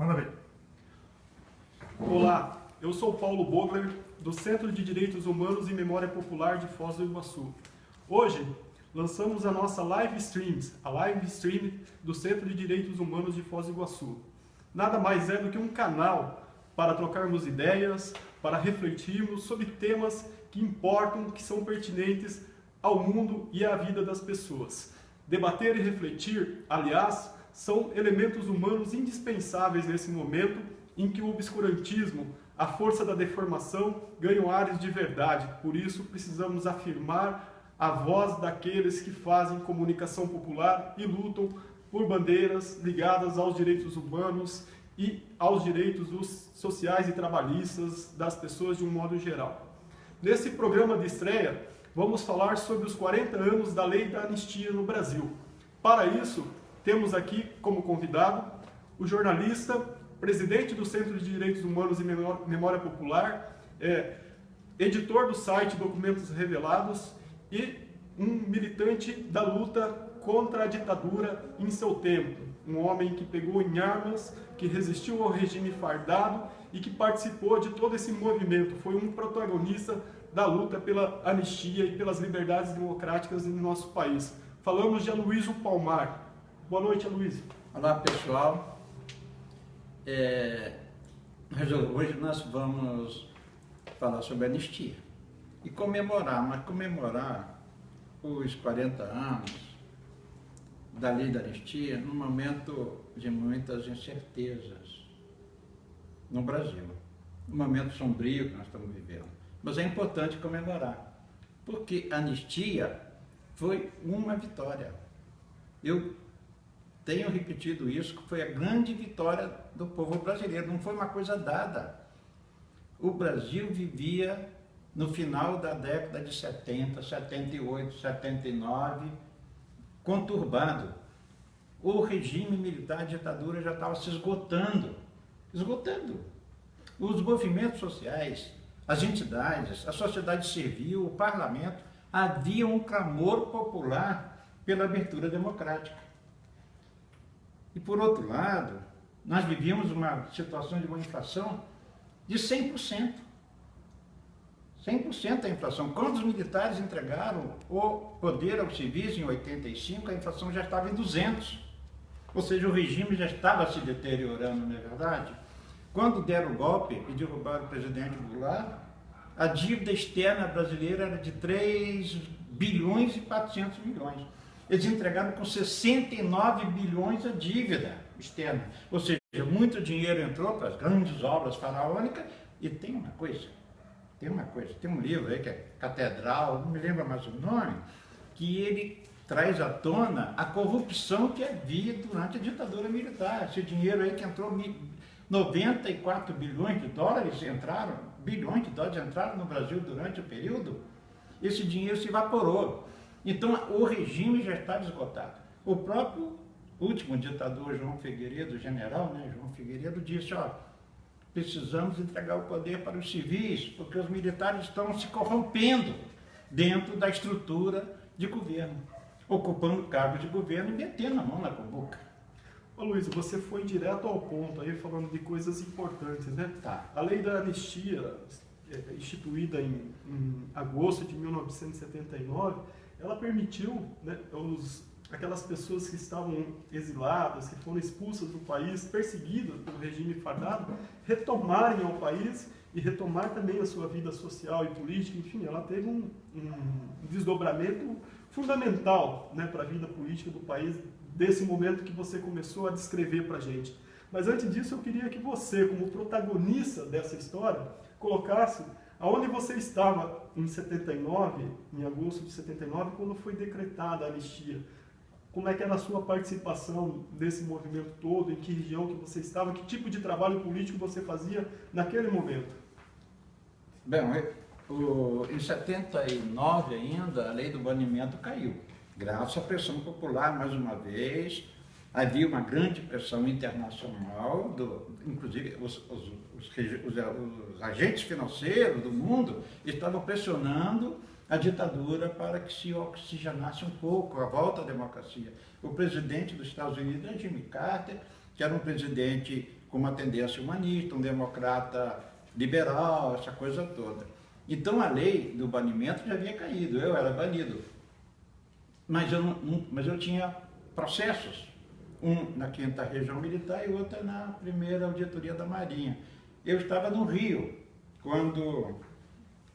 Manda ver. Olá, eu sou Paulo Bogler, do Centro de Direitos Humanos e Memória Popular de Foz do Iguaçu. Hoje, lançamos a nossa live streams, a live stream do Centro de Direitos Humanos de Foz do Iguaçu. Nada mais é do que um canal para trocarmos ideias, para refletirmos sobre temas que importam, que são pertinentes ao mundo e à vida das pessoas. Debater e refletir, aliás, são elementos humanos indispensáveis nesse momento em que o obscurantismo, a força da deformação ganham ares de verdade. Por isso, precisamos afirmar a voz daqueles que fazem comunicação popular e lutam por bandeiras ligadas aos direitos humanos e aos direitos sociais e trabalhistas das pessoas de um modo geral. Nesse programa de estreia, vamos falar sobre os 40 anos da Lei da Anistia no Brasil. Para isso, temos aqui como convidado o jornalista, presidente do Centro de Direitos Humanos e Memória Popular, editor do site Documentos Revelados e um militante da luta contra a ditadura em seu tempo. Um homem que pegou em armas, que resistiu ao regime fardado e que participou de todo esse movimento. Foi um protagonista da luta pela anistia e pelas liberdades democráticas no nosso país. Falamos de Aloysio Palmar. Boa noite, Aloysio. Olá, pessoal. Hoje nós vamos falar sobre a anistia e comemorar os 40 anos da Lei da Anistia num momento de muitas incertezas no Brasil, um momento sombrio que nós estamos vivendo. Mas é importante comemorar, porque a anistia foi uma vitória. Eu tenho repetido isso, que foi a grande vitória do povo brasileiro, não foi uma coisa dada. O Brasil vivia no final da década de 70, 78, 79, conturbado. O regime militar, a ditadura já estava se esgotando. Os movimentos sociais, as entidades, a sociedade civil, o parlamento, havia um clamor popular pela abertura democrática. E por outro lado, nós vivíamos uma situação de uma inflação de 100%. 100% a inflação. Quando os militares entregaram o poder aos civis em 85, a inflação já estava em 200. Ou seja, o regime já estava se deteriorando, não é verdade? Quando deram o golpe e derrubaram o presidente Goulart, a dívida externa brasileira era de 3 bilhões e 400 milhões. Eles entregaram com 69 bilhões a dívida externa. Ou seja, muito dinheiro entrou para as grandes obras faraônicas. E tem um livro aí que é Catedral, não me lembro mais o nome, que ele traz à tona a corrupção que havia durante a ditadura militar. Esse dinheiro aí que entrou, 94 bilhões de dólares entraram no Brasil durante o período, esse dinheiro se evaporou. Então o regime já estava esgotado. O próprio último ditador, João Figueiredo, general, João Figueiredo, disse, precisamos entregar o poder para os civis, porque os militares estão se corrompendo dentro da estrutura de governo, ocupando cargos de governo e metendo a mão na cumbuca. Aloysio, você foi direto ao ponto aí, falando de coisas importantes, né? Tá. A Lei da Anistia, instituída em agosto de 1979, ela permitiu, né, aquelas pessoas que estavam exiladas, que foram expulsas do país, perseguidas pelo regime fardado, retomarem ao país e retomar também a sua vida social e política. Enfim, ela teve um desdobramento fundamental, né, para a vida política do país, desse momento que você começou a descrever para a gente. Mas antes disso, eu queria que você, como protagonista dessa história, colocasse aonde você estava em 79, em agosto de 79, quando foi decretada a anistia. Como é que era a sua participação nesse movimento todo, em que região que você estava, que tipo de trabalho político você fazia naquele momento? Bem, em 79 ainda, a lei do banimento caiu, graças à pressão popular, mais uma vez. Havia uma grande pressão internacional, inclusive os agentes financeiros do mundo estavam pressionando a ditadura para que se oxigenasse um pouco a volta à democracia. O presidente dos Estados Unidos é Jimmy Carter, que era um presidente com uma tendência humanista, um democrata liberal, essa coisa toda. Então a lei do banimento já havia caído, eu era banido. Mas eu tinha processos, um na 5ª Região Militar e outro na 1ª Auditoria da Marinha. Eu estava no Rio,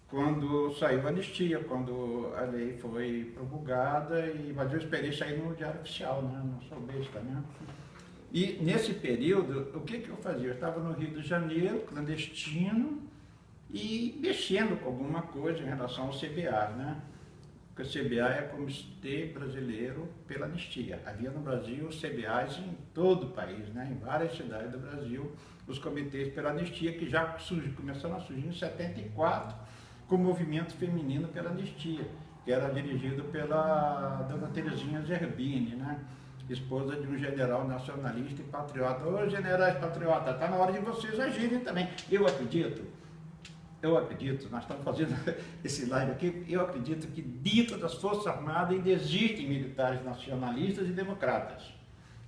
quando saiu a anistia, quando a lei foi promulgada, mas eu esperei sair no Diário Oficial, né? Não sou besta, né? E nesse período, o que eu fazia? Eu estava no Rio de Janeiro, clandestino, e mexendo com alguma coisa em relação ao CBA, né? Porque o CBA é o Comitê Brasileiro pela Anistia. Havia no Brasil CBAs em todo o país, né? Em várias cidades do Brasil, os comitês pela anistia, que já começaram a surgir em 74, com o movimento feminino pela anistia, que era dirigido pela dona Terezinha Zerbini, né? Esposa de um general nacionalista e patriota. Ô, generais patriotas, está na hora de vocês agirem também. Eu acredito, nós estamos fazendo esse live aqui, eu acredito que dentro das Forças Armadas ainda existem militares nacionalistas e democratas.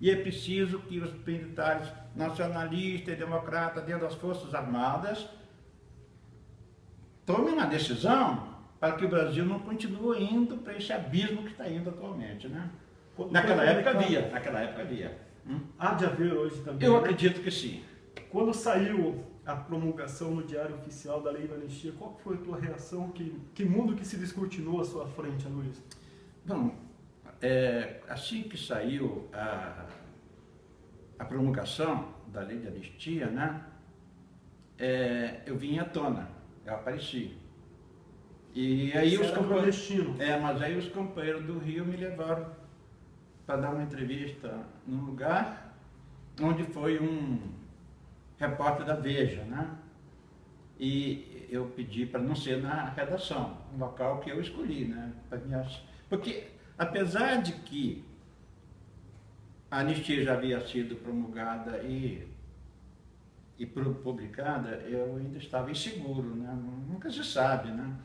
E é preciso que os militares nacionalistas e democratas dentro das Forças Armadas tomem uma decisão para que o Brasil não continue indo para esse abismo que está indo atualmente, né? Naquela época havia. Há de haver hoje também. Eu né? acredito que sim. Quando saiu a promulgação no Diário Oficial da Lei da Anistia, qual foi a tua reação? Que mundo que se descortinou à sua frente, Luiz? Bom, assim que saiu a promulgação da Lei de Anistia, né? Eu vim à tona, eu apareci. E aí Você era clandestino. mas aí os companheiros do Rio me levaram para dar uma entrevista num lugar onde foi um repórter da Veja, né? E eu pedi para não ser na redação, um local que eu escolhi, né? Porque, apesar de que a anistia já havia sido promulgada e publicada, eu ainda estava inseguro, né? Nunca se sabe, né?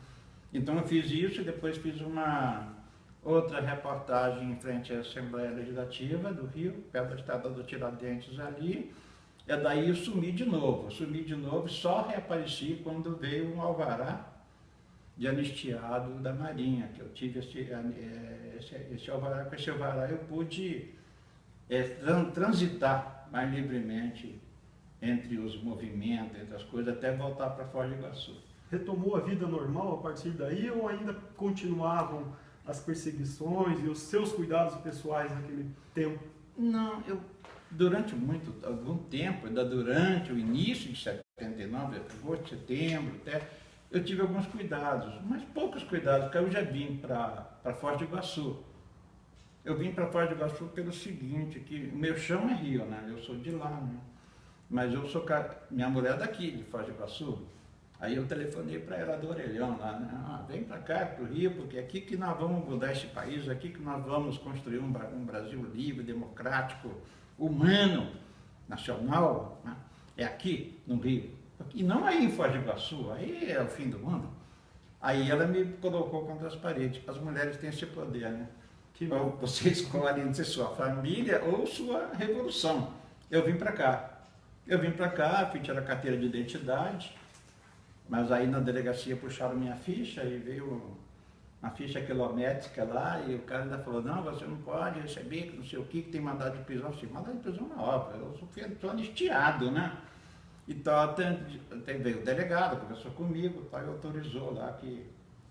Então eu fiz isso e depois fiz uma outra reportagem em frente à Assembleia Legislativa do Rio, perto da Estrada do Tiradentes ali. Daí eu sumi de novo, só reapareci quando veio um alvará de anistiado da Marinha, que eu tive esse alvará. Com esse alvará eu pude transitar mais livremente entre os movimentos, entre as coisas, até voltar para Foz do Iguaçu. Retomou a vida normal a partir daí ou ainda continuavam as perseguições e os seus cuidados pessoais naquele tempo? Não, durante algum tempo, ainda durante o início de 79, agosto, setembro, até, eu tive alguns cuidados, mas poucos cuidados, porque eu já vim para Foz do Iguaçu. Eu vim para Foz do Iguaçu pelo seguinte, que o meu chão é Rio, né? Eu sou de lá, né? Mas minha mulher é daqui, de Foz do Iguaçu. Aí eu telefonei para ela do Orelhão lá, né? Vem para cá, para o Rio, porque é aqui que nós vamos mudar esse país, é aqui que nós vamos construir um Brasil livre, democrático, humano, nacional, né? É aqui no Rio. E não aí em Foz do Iguaçu, aí é o fim do mundo. Aí ela me colocou contra as paredes. As mulheres têm esse poder, né? Então, você escolhe entre sua família ou sua revolução. Eu vim para cá, fui tirar a carteira de identidade, mas aí na delegacia puxaram minha ficha e veio uma ficha quilométrica lá e o cara ainda falou, não, você não pode receber, que não sei o que tem mandado de prisão. Assim, mandado de prisão na obra, eu sou anistiado, né? Então até veio o delegado, conversou comigo, e autorizou lá, que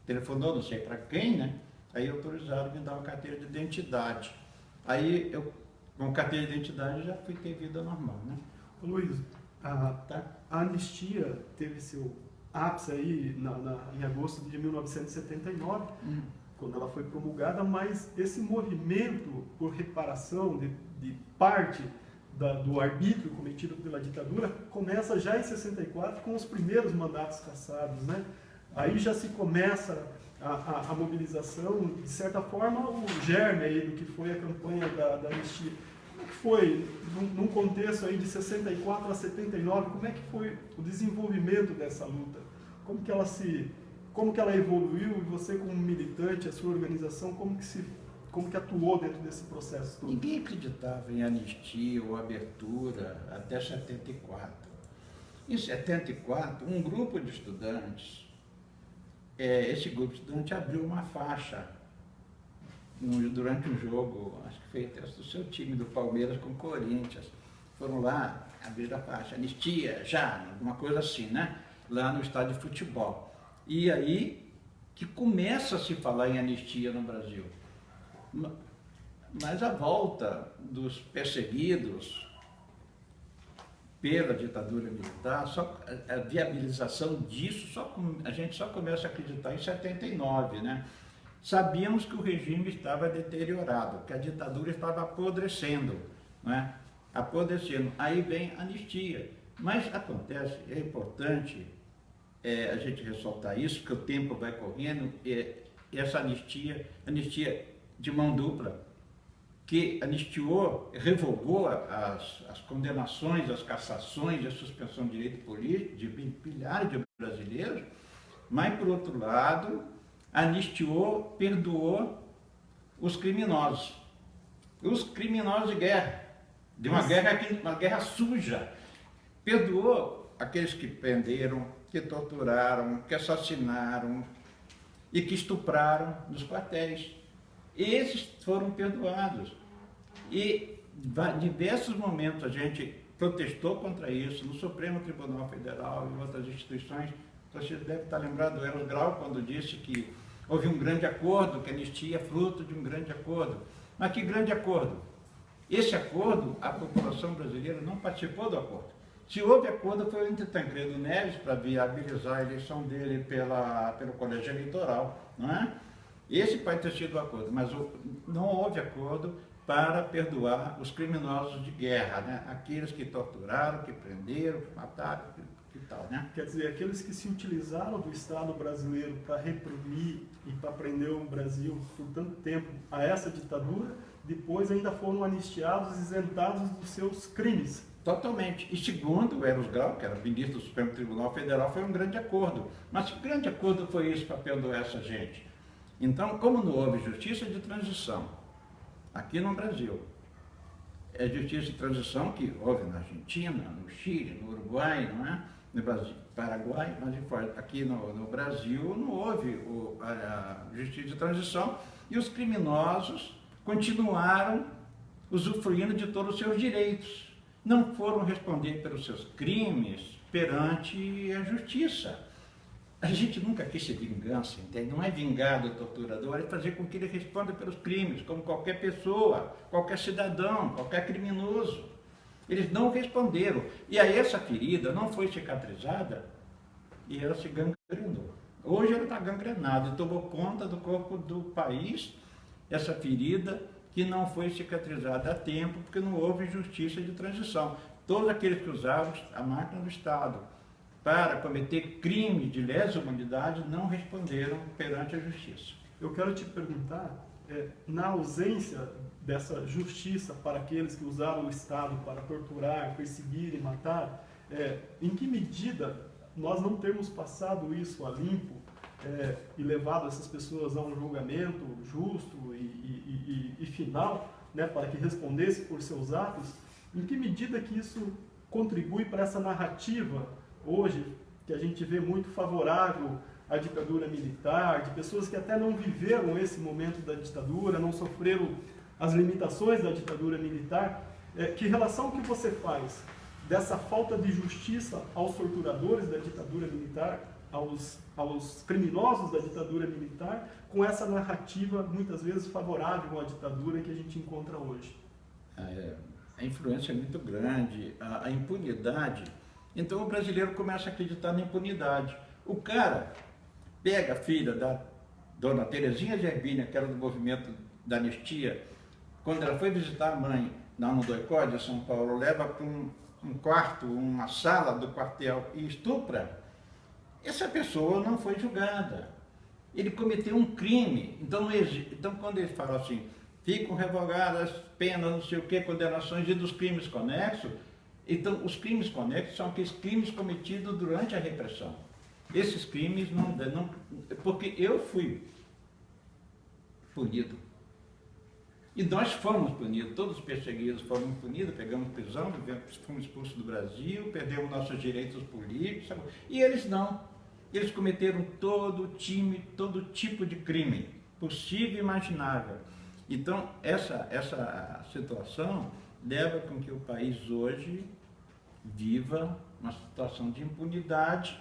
telefonou, não sei para quem, né? Aí autorizaram me dar uma carteira de identidade. Aí eu, com carteira de identidade, já fui ter vida normal, né? Luiz, a anistia teve seu ápice aí em agosto de 1979, quando ela foi promulgada, mas esse movimento por reparação de parte do arbítrio cometido pela ditadura começa já em 64 com os primeiros mandatos cassados, né? Aí já se começa a mobilização, de certa forma, o germe aí do que foi a campanha da anistia. Como é que foi, num contexto aí de 64 a 79, como é que foi o desenvolvimento dessa luta? Como que ela se como que ela evoluiu e você como militante, a sua organização, como que atuou dentro desse processo todo? Ninguém acreditava em anistia ou abertura até 74. Em 74, um grupo de estudantes, esse grupo de estudantes abriu uma faixa durante um jogo, acho que foi até do seu time do Palmeiras com o Corinthians. Foram lá, abriram a faixa, anistia, já, alguma coisa assim, né? Lá no estádio de futebol. E aí que começa a se falar em anistia no Brasil. Mas a volta dos perseguidos pela ditadura militar, a viabilização disso, a gente só começa a acreditar em 79, né? Sabíamos que o regime estava deteriorado, que a ditadura estava apodrecendo, né? Apodrecendo. Aí vem a anistia. Mas acontece, é importante a gente ressaltar isso, porque o tempo vai correndo, essa anistia de mão dupla, que anistiou, revogou as condenações, as cassações, a suspensão de direito político de milhares de brasileiros, mas, por outro lado, anistiou, perdoou os criminosos de guerra, de uma guerra suja. Perdoou aqueles que prenderam, que torturaram, que assassinaram e que estupraram nos quartéis. Esses foram perdoados. E em diversos momentos a gente protestou contra isso, no Supremo Tribunal Federal e em outras instituições. Você deve estar lembrado do Eros Grau, quando disse que houve um grande acordo, que a anistia é fruto de um grande acordo. Mas que grande acordo? Esse acordo, a população brasileira não participou do acordo. Se houve acordo, foi entre Tancredo Neves para viabilizar a eleição dele pelo colégio eleitoral, não é? Esse pode ter sido o acordo, mas não houve acordo para perdoar os criminosos de guerra, né? Aqueles que torturaram, que prenderam, que mataram e tal, né? Quer dizer, aqueles que se utilizaram do Estado brasileiro para reprimir e para prender o Brasil por tanto tempo a essa ditadura, depois ainda foram anistiados, isentados dos seus crimes. Totalmente. E segundo o Eros Grau, que era ministro do Supremo Tribunal Federal, foi um grande acordo. Mas que grande acordo foi esse para perdoar essa gente? Então, como não houve justiça de transição aqui no Brasil, é justiça de transição que houve na Argentina, no Chile, no Uruguai, não é? No Brasil, Paraguai, mas aqui no Brasil não houve a justiça de transição e os criminosos continuaram usufruindo de todos os seus direitos. Não foram responder pelos seus crimes perante a justiça. A gente nunca quis ser vingança, entende? Não é vingar do torturador, é fazer com que ele responda pelos crimes, como qualquer pessoa, qualquer cidadão, qualquer criminoso. Eles não responderam. E aí essa ferida não foi cicatrizada e ela se gangrenou. Hoje ela está gangrenada e tomou conta do corpo do país, essa ferida que não foi cicatrizada a tempo, porque não houve justiça de transição. Todos aqueles que usavam a máquina do Estado para cometer crimes de lesa humanidade não responderam perante a justiça. Eu quero te perguntar, na ausência dessa justiça para aqueles que usaram o Estado para torturar, perseguir e matar, em que medida nós não termos passado isso a limpo e levado essas pessoas a um julgamento justo e final, né, para que respondesse por seus atos, em que medida que isso contribui para essa narrativa hoje, que a gente vê muito favorável à ditadura militar, de pessoas que até não viveram esse momento da ditadura, não sofreram as limitações da ditadura militar, que relação que você faz dessa falta de justiça aos torturadores da ditadura militar, aos criminosos da ditadura militar, com essa narrativa muitas vezes favorável à ditadura que a gente encontra hoje? A influência é muito grande, a impunidade. Então o brasileiro começa a acreditar na impunidade. O cara pega a filha da dona Terezinha Gerbini, que era do movimento da anistia, quando ela foi visitar a mãe no Doicode, em São Paulo, leva para um quarto, uma sala do quartel e estupra. Essa pessoa não foi julgada. Ele cometeu um crime. Então quando ele fala assim, ficam revogadas penas, não sei o que, condenações e dos crimes conexos, então os crimes conexos são aqueles crimes cometidos durante a repressão. Esses crimes não... Porque eu fui punido. E nós fomos punidos, todos os perseguidos foram punidos, pegamos prisão, fomos expulsos do Brasil, perdemos nossos direitos políticos, sabe? E eles não. Eles cometeram todo tipo de crime possível e imaginável. Então, essa situação leva com que o país hoje viva uma situação de impunidade,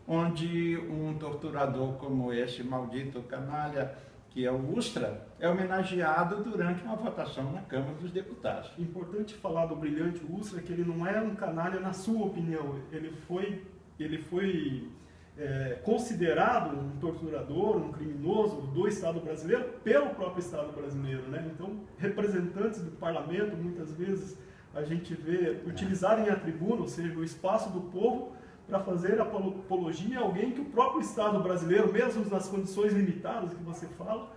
onde um torturador como esse maldito canalha, que é o Ustra, é homenageado durante uma votação na Câmara dos Deputados. Importante falar do brilhante Ustra, que ele não é um canalha na sua opinião, ele foi considerado um torturador, um criminoso do Estado brasileiro pelo próprio Estado brasileiro, né? Então, representantes do parlamento, muitas vezes, a gente vê utilizarem a tribuna, ou seja, o espaço do povo, para fazer apologia a alguém que o próprio Estado brasileiro, mesmo nas condições limitadas que você fala,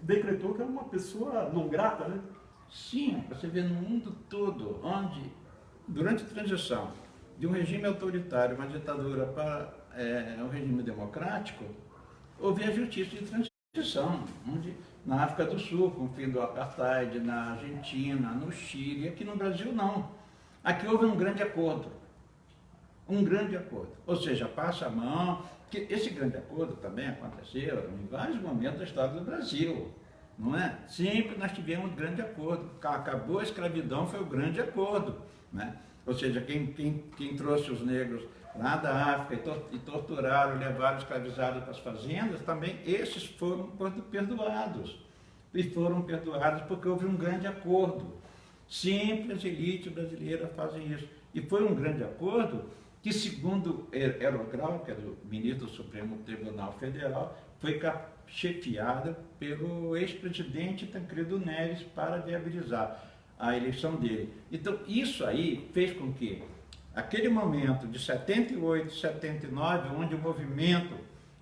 decretou que era uma pessoa não grata, né? Sim, você vê no mundo todo, onde, durante a transição de um regime autoritário, uma ditadura para um regime democrático, houve a justiça de transição, onde na África do Sul, com o fim do apartheid, na Argentina, no Chile, aqui no Brasil não. Aqui houve um grande acordo. Um grande acordo. Ou seja, passa a mão, que esse grande acordo também aconteceu em vários momentos da história do Brasil, não é? Sempre nós tivemos um grande acordo. Acabou a escravidão, foi o grande acordo, né? Ou seja, quem trouxe os negros lá da África e torturaram, levaram escravizados para as fazendas, também esses foram perdoados. E foram perdoados porque houve um grande acordo. Sempre as elites brasileiras fazem isso. E foi um grande acordo que, segundo Eros Grau, que é do ministro do Supremo Tribunal Federal, foi chefiada pelo ex-presidente Tancredo Neves para viabilizar a eleição dele. Então, isso aí fez com que, aquele momento de 78, 79, onde o movimento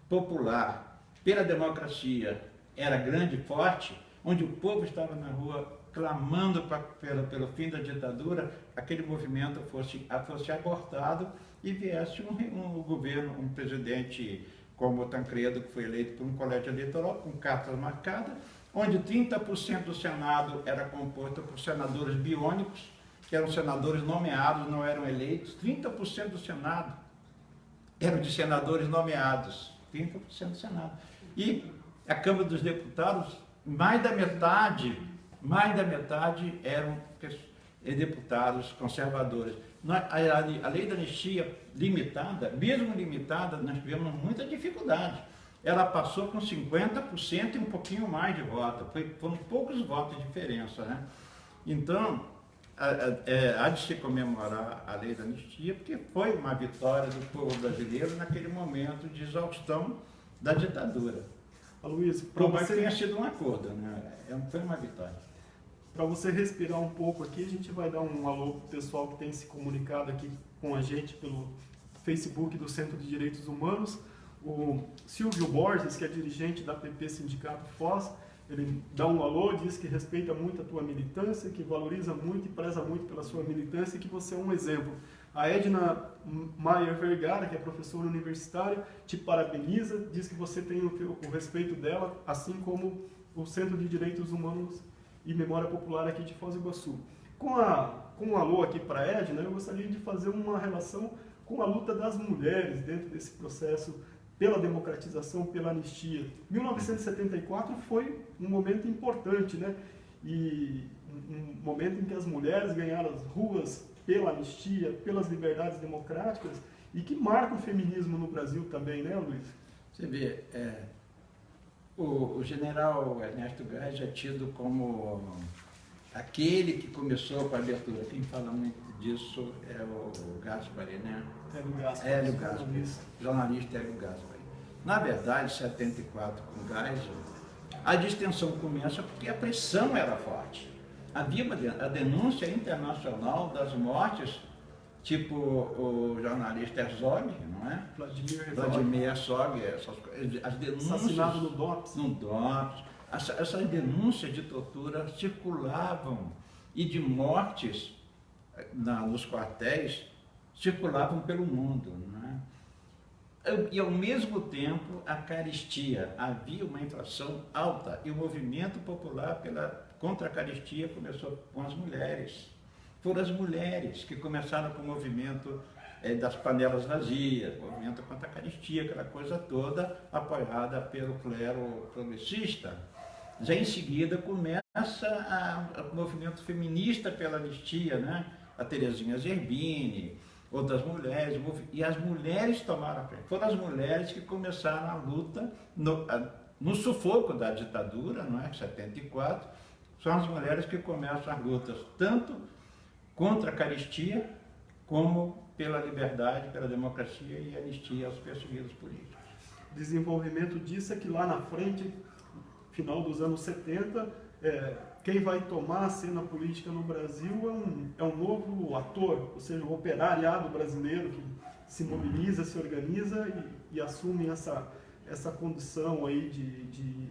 popular pela democracia era grande e forte, onde o povo estava na rua clamando pelo fim da ditadura, aquele movimento fosse abortado e viesse um governo, um presidente como o Tancredo, que foi eleito por um colégio eleitoral com cartas marcadas, onde 30% do Senado era composto por senadores biônicos, que eram senadores nomeados, não eram eleitos. 30% do Senado eram de senadores nomeados, 30% do Senado. E a Câmara dos Deputados, mais da metade eram deputados conservadores. A lei da anistia limitada, mesmo limitada, nós tivemos muita dificuldade. Ela passou com 50% e um pouquinho mais de voto. Foram poucos votos de diferença, né? Então, há de se comemorar a lei da anistia, porque foi uma vitória do povo brasileiro naquele momento de exaustão da ditadura. Aloysio, Por mais que tenha sido um acordo, né? Foi uma vitória. Para você respirar um pouco aqui, a gente vai dar um alô para o pessoal que tem se comunicado aqui com a gente pelo Facebook do Centro de Direitos Humanos. O Silvio Borges, que é dirigente da PP Sindicato Foz, ele dá um alô, diz que respeita muito a tua militância, que valoriza muito e preza muito pela sua militância e que você é um exemplo. A Edna Maier Vergara, que é professora universitária, te parabeniza, diz que você tem o respeito dela, assim como o Centro de Direitos Humanos e Memória Popular aqui de Foz do Iguaçu. Com um alô aqui para a Edna, eu gostaria de fazer uma relação com a luta das mulheres dentro desse processo pela democratização, pela anistia. 1974 foi um momento importante, né? E um momento em que as mulheres ganharam as ruas pela anistia, pelas liberdades democráticas e que marca o feminismo no Brasil também, né, Luiz? Você vê, o general Ernesto Geisel é tido como aquele que começou com a abertura. Quem fala muito disso é o Gaspari, né? Hélio Gaspari, jornalista Hélio Gaspari. Na verdade, em 74, com Geisel, a distensão começa porque a pressão era forte. Havia a denúncia internacional das mortes, tipo o jornalista Herzog, não é? Vladimir Herzog, as denúncias... Assassinado no DOPS. No DOPS. Essas denúncias de tortura circulavam e de mortes nos quartéis circulavam pelo mundo, não é? E ao mesmo tempo a caristia, havia uma inflação alta e o movimento popular contra a caristia começou com as mulheres. Foram as mulheres que começaram com o movimento das panelas vazias, movimento contra a caristia, aquela coisa toda apoiada pelo clero progressista. Já em seguida começa o movimento feminista pela anistia, né? A Terezinha Zerbini, outras mulheres, e as mulheres tomaram a frente. Foram as mulheres que começaram a luta no sufoco da ditadura, não é? 74, são as mulheres que começam as lutas tanto contra a caristia como pela liberdade, pela democracia e anistia aos perseguidos políticos. Desenvolvimento disso é que lá na frente, final dos anos 70, quem vai tomar a cena política no Brasil é um novo ator, ou seja, o operariado brasileiro que se mobiliza, se organiza e assume essa condição aí de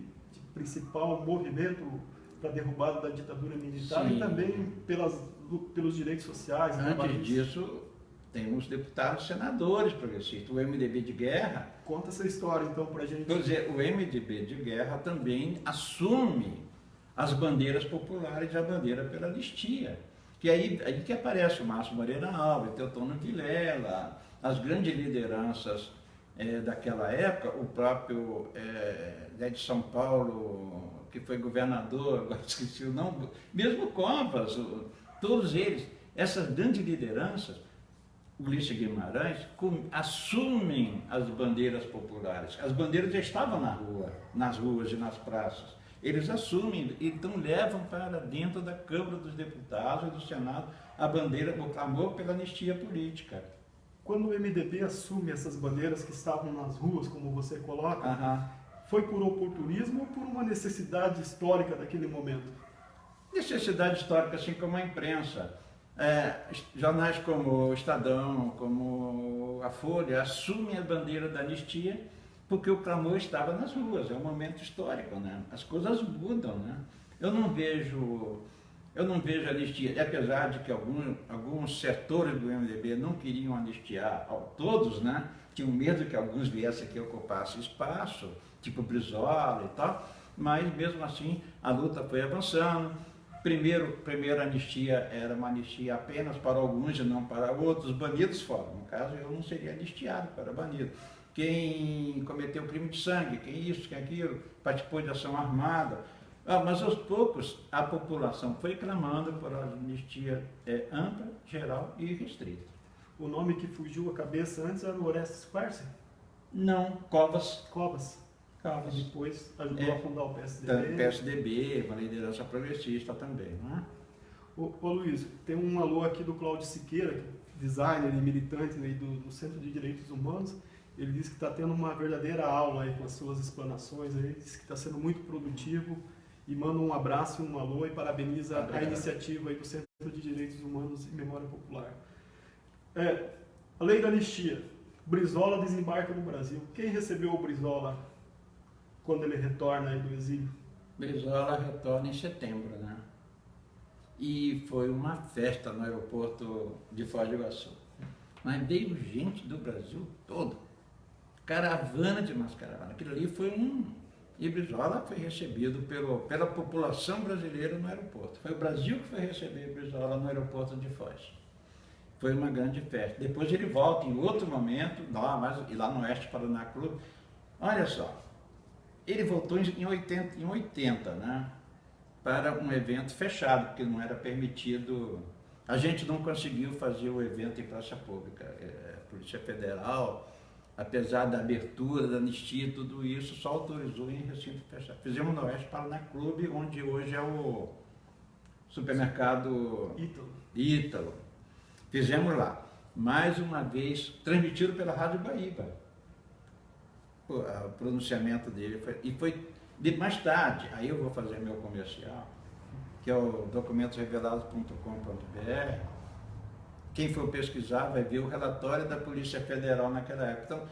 principal movimento para a derrubada da ditadura militar. Sim. E também pelos direitos sociais. Antes disso, temos deputados senadores progressistas, o MDB de guerra. Conta essa história então para a gente. Quer dizer, o MDB de guerra também assume as bandeiras populares e a bandeira pela anistia. Que aí que aparece o Márcio Moreira Alves, Teotônio Vilela, as grandes lideranças daquela época, o próprio de São Paulo, que foi governador, agora esqueci o nome, mesmo Covas, todos eles, essas grandes lideranças, Ulisses Guimarães, assumem as bandeiras populares. As bandeiras já estavam nas ruas e nas praças. Eles assumem, então levam para dentro da Câmara dos Deputados e do Senado a bandeira, o clamor pela anistia política. Quando o MDB assume essas bandeiras que estavam nas ruas, como você coloca, foi por oportunismo ou por uma necessidade histórica daquele momento? Necessidade histórica, assim como a imprensa. Jornais como o Estadão, como a Folha, assumem a bandeira da anistia porque o clamor estava nas ruas, é um momento histórico, né? As coisas mudam, né? Eu não vejo anistia, apesar de que alguns setores do MDB não queriam anistiar todos, né? Tinham medo que alguns viessem aqui ocupassem espaço, tipo Brizola e tal, mas mesmo assim a luta foi avançando. Primeira anistia era uma anistia apenas para alguns e não para outros, banidos fora. No caso, eu não seria anistiado, era banido. Quem cometeu crime de sangue, quem isso, quem aquilo, participou de ação armada. Mas aos poucos a população foi clamando por anistia ampla, geral e restrita. O nome que fugiu à cabeça antes era o Orestes Quercia? Não, Covas. E depois ajudou a fundar o PSDB. O PSDB, uma liderança progressista também, não é? Ô Luiz, tem um alô aqui do Cláudio Siqueira, designer e militante aí do Centro de Direitos Humanos. Ele disse que está tendo uma verdadeira aula aí com as suas explanações, ele disse que está sendo muito produtivo e manda um abraço e um alô e parabeniza a iniciativa aí do Centro de Direitos Humanos e Memória Popular. A lei da anistia. Brizola desembarca no Brasil. Quem recebeu o Brizola quando ele retorna aí do exílio? Brizola retorna em setembro, né? E foi uma festa no aeroporto de Foz do Iguaçu. Mas veio gente do Brasil todo. Caravana de mascaravana. Aquilo ali foi E Brizola foi recebido pela população brasileira no aeroporto. Foi o Brasil que foi receber Brizola no aeroporto de Foz. Foi uma grande festa. Depois ele volta em outro momento, lá no Oeste Paraná Clube. Olha só, ele voltou em 80, né? Para um evento fechado, porque não era permitido. A gente não conseguiu fazer o evento em praça pública. A Polícia Federal, apesar da abertura, da anistia e tudo isso, só autorizou em recinto fechado. Fizemos no Oeste Paraná Clube, onde hoje é o supermercado Ítalo. Fizemos lá. Mais uma vez, transmitido pela Rádio Guaíba. O pronunciamento dele foi mais tarde. Aí eu vou fazer meu comercial, que é o documentosrevelados.com.br. Quem for pesquisar vai ver o relatório da Polícia Federal naquela época. Então,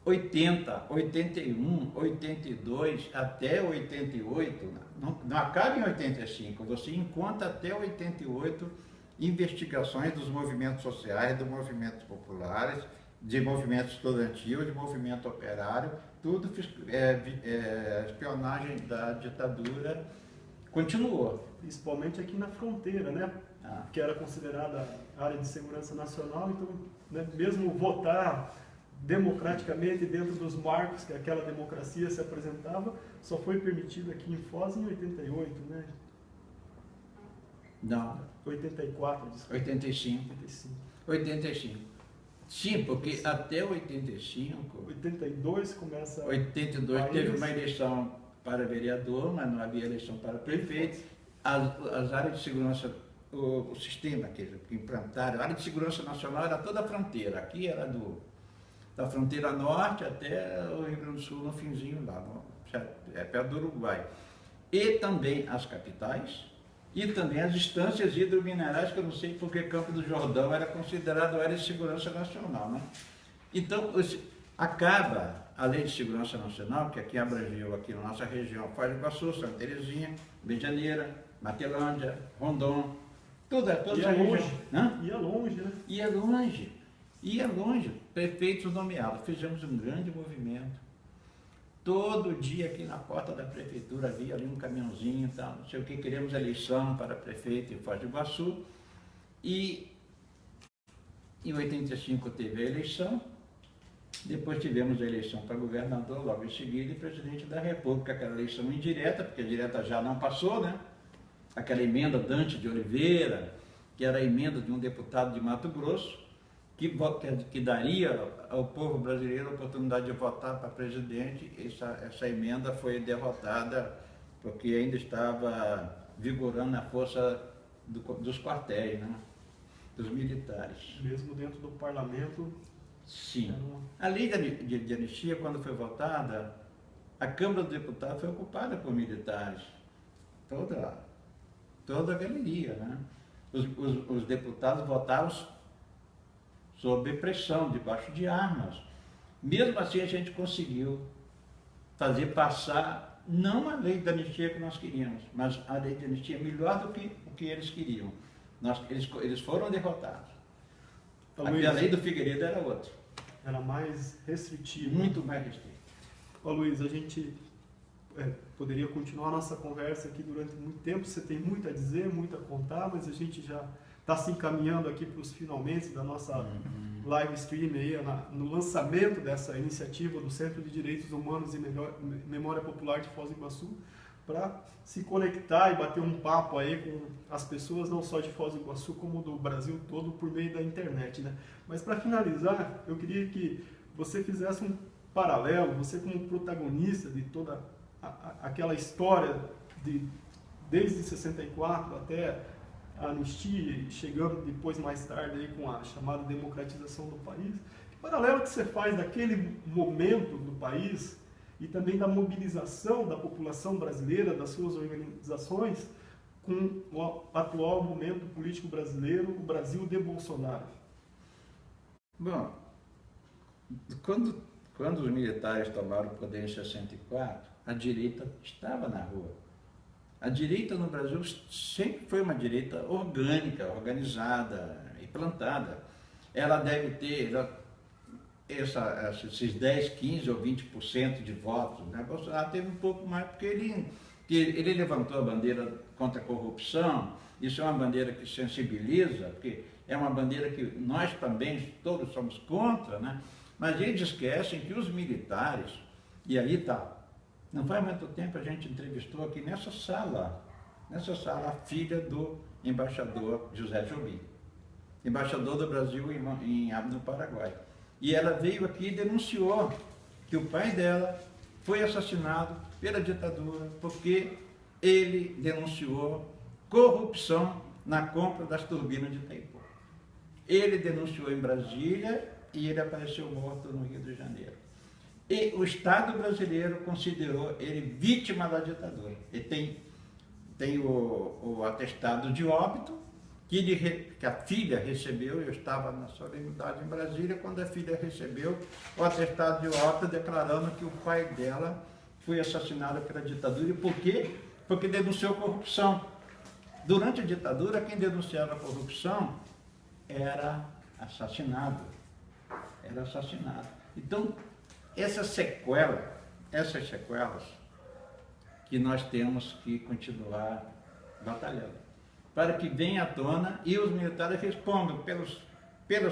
80, 81, 82 até 88, não acaba em 85, você encontra até 88 investigações dos movimentos sociais, dos movimentos populares, de movimento estudantil, de movimento operário, tudo espionagem da ditadura continuou. Principalmente aqui na fronteira, né? Que era considerada área de segurança nacional, então, né, mesmo votar democraticamente dentro dos marcos que aquela democracia se apresentava, só foi permitido aqui em Foz em 88, né? Não. 84, desculpa. 85. 85. Sim, porque até 85... 82 começa... 82 teve uma eleição para vereador, mas não havia eleição para prefeito. As áreas de segurança, o sistema que implantaram, a área de segurança nacional era toda a fronteira. Aqui era da fronteira norte até o Rio Grande do Sul, no finzinho lá, perto do Uruguai. E também as capitais, e também as instâncias hidrominerais, que eu não sei porque Campo do Jordão era considerado área de segurança nacional, né? Então, acaba a Lei de Segurança Nacional, que aqui abrangeu, aqui na nossa região, Foz do Iguaçu, Santa Terezinha, Medianeira, Matelândia, Rondon, toda ia longe. Ia longe, né? Ia longe. Prefeitos nomeados. Fizemos um grande movimento. Todo dia aqui na porta da prefeitura havia ali um caminhãozinho, tal, não sei o que, queríamos eleição para prefeito em Foz do Iguaçu. E em 85 teve a eleição, depois tivemos a eleição para governador, logo em seguida, e presidente da República, aquela eleição indireta, porque a direta já não passou, né? Aquela emenda Dante de Oliveira, que era a emenda de um deputado de Mato Grosso, que daria ao povo brasileiro a oportunidade de votar para presidente. Essa emenda foi derrotada porque ainda estava vigorando a força dos quartéis, né? Dos militares. Mesmo dentro do parlamento? Sim. A lei de anistia, quando foi votada, a Câmara dos Deputados foi ocupada por militares. Toda a galeria, né? Os deputados votaram sob pressão, debaixo de armas. Mesmo assim, a gente conseguiu fazer passar, não a lei da anistia que nós queríamos, mas a lei de anistia melhor do que o que eles queriam. Eles foram derrotados. A lei do Figueiredo era outra. Era mais restritiva. Muito mais restrita. Ó, Luiz, a gente poderia continuar a nossa conversa aqui durante muito tempo. Você tem muito a dizer, muito a contar, mas a gente já está se encaminhando aqui para os finalmente da nossa live stream aí, no lançamento dessa iniciativa do Centro de Direitos Humanos e Memória Popular de Foz do Iguaçu, para se conectar e bater um papo aí com as pessoas, não só de Foz do Iguaçu, como do Brasil todo, por meio da internet, né? Mas para finalizar, eu queria que você fizesse um paralelo, você como protagonista de toda aquela história desde 64 até a anistia, chegando depois mais tarde aí com a chamada democratização do país. Que paralelo que você faz daquele momento do país e também da mobilização da população brasileira, das suas organizações, com o atual momento político brasileiro, o Brasil de Bolsonaro? Bom, quando os militares tomaram o poder em 64, a direita estava na rua. A direita no Brasil sempre foi uma direita orgânica, organizada e plantada. Ela deve ter esses 10, 15 ou 20% de votos. Né? Bolsonaro teve um pouco mais, porque ele levantou a bandeira contra a corrupção. Isso é uma bandeira que sensibiliza, porque é uma bandeira que nós também todos somos contra, né? Mas eles esquecem que os militares, e aí está, não faz muito tempo a gente entrevistou aqui nessa sala a filha do embaixador José Jobim, embaixador do Brasil no Paraguai. E ela veio aqui e denunciou que o pai dela foi assassinado pela ditadura porque ele denunciou corrupção na compra das turbinas de Itaipu. Ele denunciou em Brasília e ele apareceu morto no Rio de Janeiro. E o Estado brasileiro considerou ele vítima da ditadura. Ele tem o atestado de óbito que a filha recebeu. Eu estava na solenidade em Brasília quando a filha recebeu o atestado de óbito declarando que o pai dela foi assassinado pela ditadura. E por quê? Porque denunciou corrupção. Durante a ditadura, quem denunciava a corrupção era assassinado. era assassinado. Então, essas sequelas que nós temos que continuar batalhando, para que venha à tona e os militares respondam pelos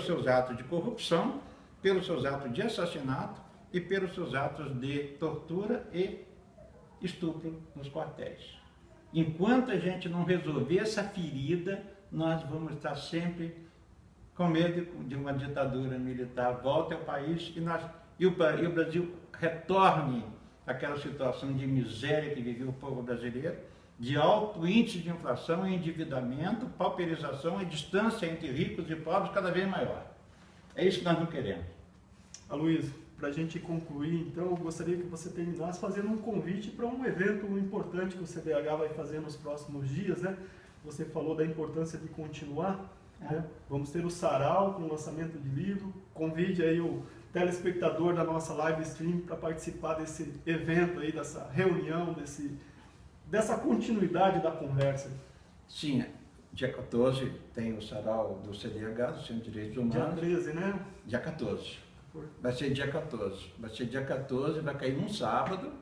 seus atos de corrupção, pelos seus atos de assassinato e pelos seus atos de tortura e estupro nos quartéis. Enquanto a gente não resolver essa ferida, nós vamos estar sempre com medo de uma ditadura militar volte ao país e o Brasil retorne àquela situação de miséria que viveu o povo brasileiro, de alto índice de inflação, endividamento, pauperização e distância entre ricos e pobres cada vez maior. É isso que nós não queremos. Aloysio, para a gente concluir, então, eu gostaria que você terminasse fazendo um convite para um evento importante que o CDH vai fazer nos próximos dias, né? Você falou da importância de continuar, né? Vamos ter o Sarau com o lançamento de livro. Convide aí o telespectador da nossa live stream para participar desse evento aí, dessa reunião, dessa continuidade da conversa. Sim, dia 14 tem o Sarau do CDH, do Centro de Direitos Humanos. Dia 13, né? Dia 14. Vai ser dia 14. Vai ser dia 14, vai cair num sábado,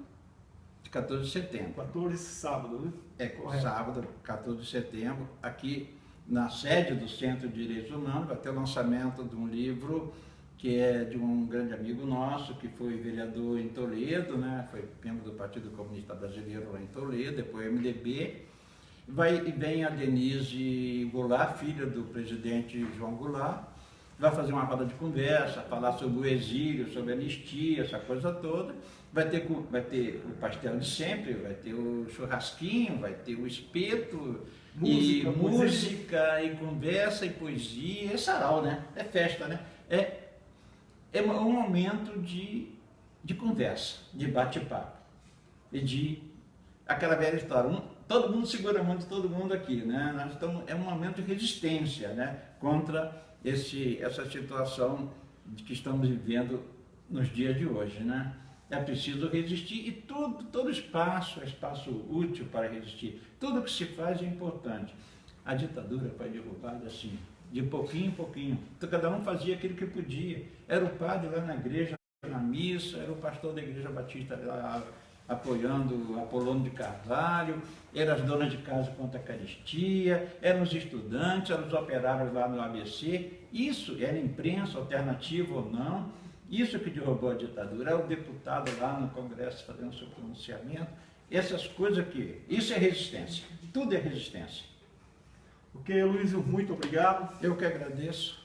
de 14 de setembro. 14, sábado, né? É, correto. Sábado, 14 de setembro, aqui na sede do Centro de Direitos Humanos, vai ter o lançamento de um livro que é de um grande amigo nosso, que foi vereador em Toledo, né? Foi membro do Partido Comunista Brasileiro lá em Toledo, depois MDB. Vem a Denise Goulart, filha do presidente João Goulart, vai fazer uma roda de conversa, falar sobre o exílio, sobre a anistia, essa coisa toda. Vai ter o pastel de sempre, vai ter o churrasquinho, vai ter o espeto, música, e conversa, e poesia. É sarau, né? É festa, né? É um momento de conversa, de bate-papo. E de aquela velha história, todo mundo segura a mão de todo mundo aqui, né? É um momento de resistência, né? Contra essa situação que estamos vivendo nos dias de hoje, né? É preciso resistir e todo espaço é espaço útil para resistir. Tudo que se faz é importante. A ditadura foi derrubada assim, de pouquinho em pouquinho. Então, cada um fazia aquilo que podia. Era o padre lá na igreja, na missa, era o pastor da igreja batista lá, apoiando Apolônio de Carvalho, eram as donas de casa contra a caristia, eram os estudantes, eram os operários lá no ABC. Isso era imprensa, alternativa ou não, isso que derrubou a ditadura. Era o deputado lá no Congresso fazendo seu pronunciamento. Essas coisas aqui, isso é resistência, tudo é resistência. Ok, Aloysio, muito obrigado. Eu que agradeço.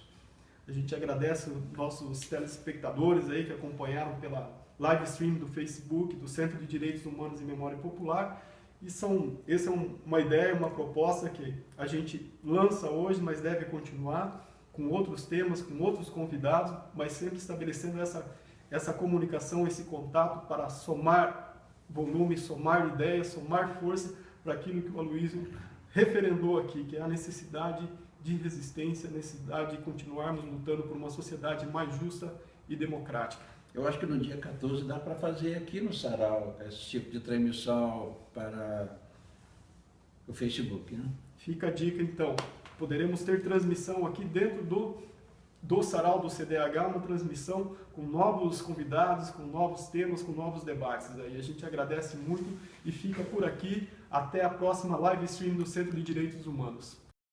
A gente agradece os nossos telespectadores aí que acompanharam pela live stream do Facebook, do Centro de Direitos Humanos e Memória Popular. Essa é uma ideia, uma proposta que a gente lança hoje, mas deve continuar com outros temas, com outros convidados, mas sempre estabelecendo essa comunicação, esse contato para somar volume, somar ideias, somar força para aquilo que o Aloysio referendou aqui, que é a necessidade de resistência, a necessidade de continuarmos lutando por uma sociedade mais justa e democrática. Eu acho que no dia 14 dá para fazer aqui no Sarau esse tipo de transmissão para o Facebook, né? Fica a dica então, poderemos ter transmissão aqui dentro do Sarau do CDH, uma transmissão com novos convidados, com novos temas, com novos debates. Aí a gente agradece muito e fica por aqui. Até a próxima live stream do Centro de Direitos Humanos.